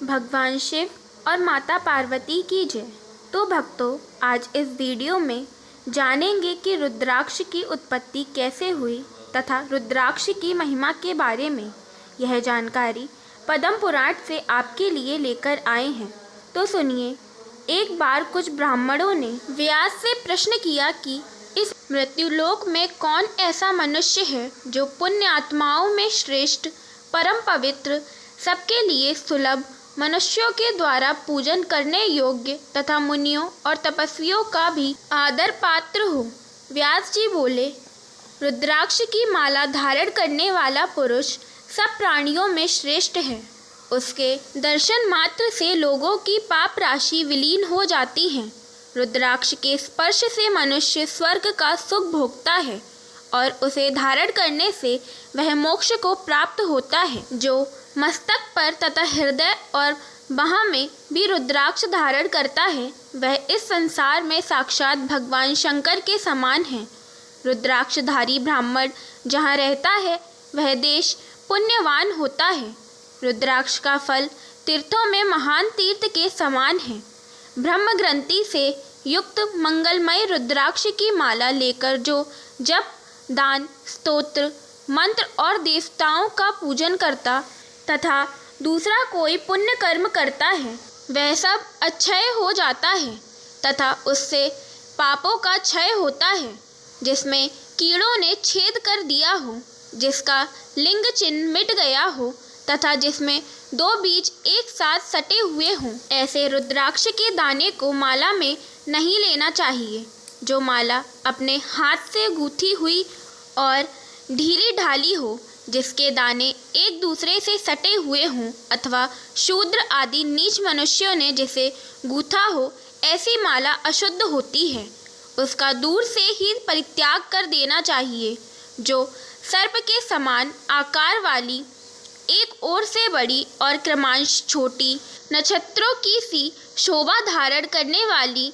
भगवान शिव और माता पार्वती की जय। तो भक्तों, आज इस वीडियो में जानेंगे कि रुद्राक्ष की उत्पत्ति कैसे हुई तथा रुद्राक्ष की महिमा के बारे में। यह जानकारी पद्म पुराण से आपके लिए लेकर आए हैं। तो सुनिए। एक बार कुछ ब्राह्मणों ने व्यास से प्रश्न किया कि इस मृत्युलोक में कौन ऐसा मनुष्य है जो पुण्य आत्माओं में श्रेष्ठ, परम पवित्र, सबके लिए सुलभ, मनुष्यों के द्वारा पूजन करने योग्य तथा मुनियों और तपस्वियों का भी आदर पात्र हो। व्यास जी बोले, रुद्राक्ष की माला धारण करने वाला पुरुष सब प्राणियों में श्रेष्ठ है। उसके दर्शन मात्र से लोगों की पाप राशि विलीन हो जाती है। रुद्राक्ष के स्पर्श से मनुष्य स्वर्ग का सुख भोगता है और उसे धारण करने से वह मोक्ष को प्राप्त होता है। जो मस्तक पर तथा हृदय और बाह में भी रुद्राक्ष धारण करता है, वह इस संसार में साक्षात भगवान शंकर के समान है। रुद्राक्षधारी ब्राह्मण जहाँ रहता है, वह देश पुण्यवान होता है। रुद्राक्ष का फल तीर्थों में महान तीर्थ के समान है। ब्रह्म ग्रंथि से युक्त मंगलमय रुद्राक्ष की माला लेकर जो जप, दान, स्तोत्र, मंत्र और देवताओं का पूजन करता तथा दूसरा कोई पुण्य कर्म करता है, वह सब अक्षय हो जाता है तथा उससे पापों का क्षय होता है। जिसमें कीड़ों ने छेद कर दिया हो, जिसका लिंग चिन्ह मिट गया हो तथा जिसमें दो बीज एक साथ सटे हुए हों, ऐसे रुद्राक्ष के दाने को माला में नहीं लेना चाहिए। जो माला अपने हाथ से गूंथी हुई और ढीली ढाली हो, जिसके दाने एक दूसरे से सटे हुए हों अथवा शूद्र आदि नीच मनुष्यों ने जिसे गूंथा हो, ऐसी माला अशुद्ध होती है। उसका दूर से ही परित्याग कर देना चाहिए। जो सर्प के समान आकार वाली, एक ओर से बड़ी और क्रमांश छोटी, नक्षत्रों की सी शोभा धारण करने वाली,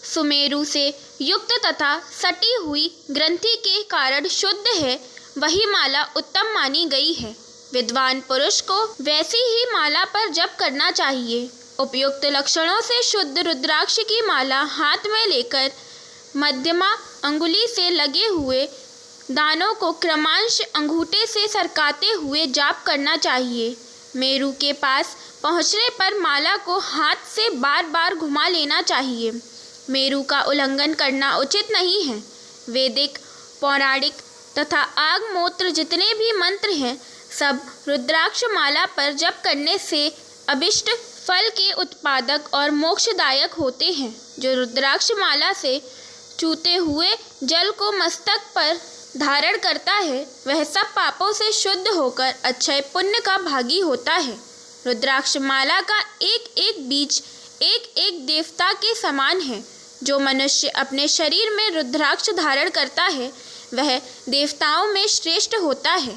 सुमेरु से युक्त तथा सटी हुई ग्रंथि के कारण शुद्ध है, वही माला उत्तम मानी गई है। विद्वान पुरुष को वैसी ही माला पर जप करना चाहिए। उपयुक्त लक्षणों से शुद्ध रुद्राक्ष की माला हाथ में लेकर मध्यमा अंगुली से लगे हुए दानों को क्रमांश अंगूठे से सरकाते हुए जाप करना चाहिए। मेरु के पास पहुँचने पर माला को हाथ से बार बार घुमा लेना चाहिए। मेरु का उल्लंघन करना उचित नहीं है। वैदिक, पौराणिक तथा आगमोत्र जितने भी मंत्र हैं, सब रुद्राक्ष माला पर जप करने से अभिष्ट फल के उत्पादक और मोक्षदायक होते हैं। जो रुद्राक्ष माला से चूते हुए जल को मस्तक पर धारण करता है, वह सब पापों से शुद्ध होकर अक्षय पुण्य का भागी होता है। रुद्राक्ष माला का एक एक बीज एक एक देवता के समान है। जो मनुष्य अपने शरीर में रुद्राक्ष धारण करता है, वह देवताओं में श्रेष्ठ होता है।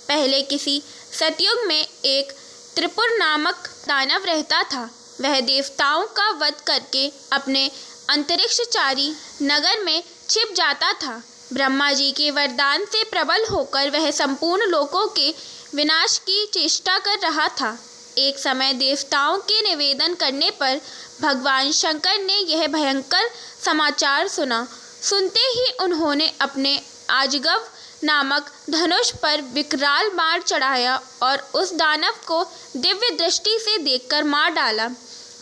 पहले किसी सतयुग में एक त्रिपुर नामक दानव रहता था। वह देवताओं का वध करके अपने अंतरिक्षचारी नगर में छिप जाता था। ब्रह्मा जी के वरदान से प्रबल होकर वह संपूर्ण लोकों के विनाश की चेष्टा कर रहा था। एक समय देवताओं के निवेदन करने पर भगवान शंकर ने यह भयंकर समाचार सुना। सुनते ही उन्होंने अपने आजगव नामक धनुष पर विकराल बाण चढ़ाया और उस दानव को दिव्य दृष्टि से देखकर मार डाला।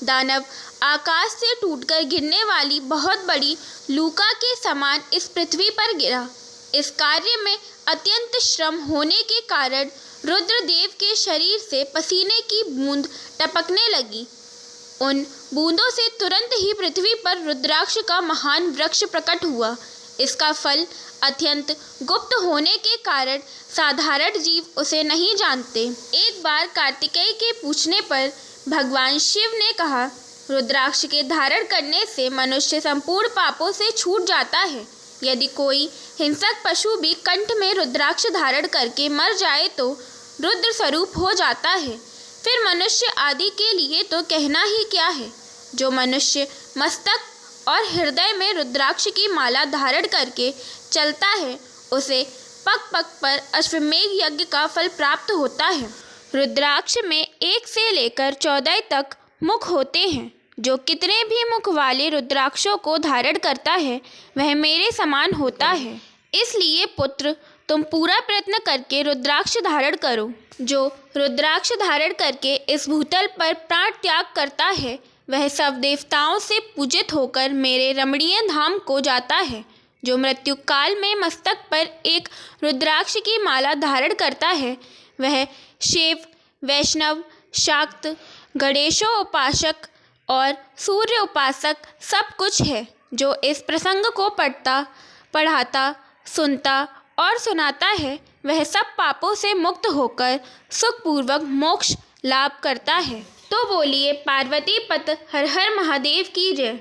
दानव आकाश से टूटकर गिरने वाली बहुत बड़ी लूका के समान इस पृथ्वी पर गिरा। इस कार्य में अत्यंत श्रम होने के कारण रुद्रदेव के शरीर से पसीने की बूंद टपकने लगी। उन बूंदों से तुरंत ही पृथ्वी पर रुद्राक्ष का महान वृक्ष प्रकट हुआ। इसका फल अत्यंत गुप्त होने के कारण साधारण जीव उसे नहीं जानते। एक बार कार्तिकेय के पूछने पर भगवान शिव ने कहा, रुद्राक्ष के धारण करने से मनुष्य संपूर्ण पापों से छूट जाता है। यदि कोई हिंसक पशु भी कंठ में रुद्राक्ष धारण करके मर जाए तो रुद्र स्वरूप हो जाता है। फिर मनुष्य आदि के लिए तो कहना ही क्या है। जो मनुष्य मस्तक और हृदय में रुद्राक्ष की माला धारण करके चलता है, उसे पग पग पर अश्वमेध यज्ञ का फल प्राप्त होता है। रुद्राक्ष में 1 से लेकर 14 तक मुख होते हैं। जो कितने भी मुख वाले रुद्राक्षों को धारण करता है वह मेरे समान होता है। इसलिए पुत्र, तुम पूरा प्रयत्न करके रुद्राक्ष धारण करो। जो रुद्राक्ष धारण करके इस भूतल पर प्राण त्याग करता है वह सब देवताओं से पूजित होकर मेरे रमणीय धाम को जाता है। जो मृत्यु काल में मस्तक पर एक रुद्राक्ष की माला धारण करता है वह शैव, वैष्णव, शाक्त, गणेशोपासक और सूर्य उपासक सब कुछ है। जो इस प्रसंग को पढ़ता, पढ़ाता, सुनता और सुनाता है वह सब पापों से मुक्त होकर सुखपूर्वक मोक्ष लाभ करता है। तो बोलिए पार्वती पत हर हर महादेव की जय।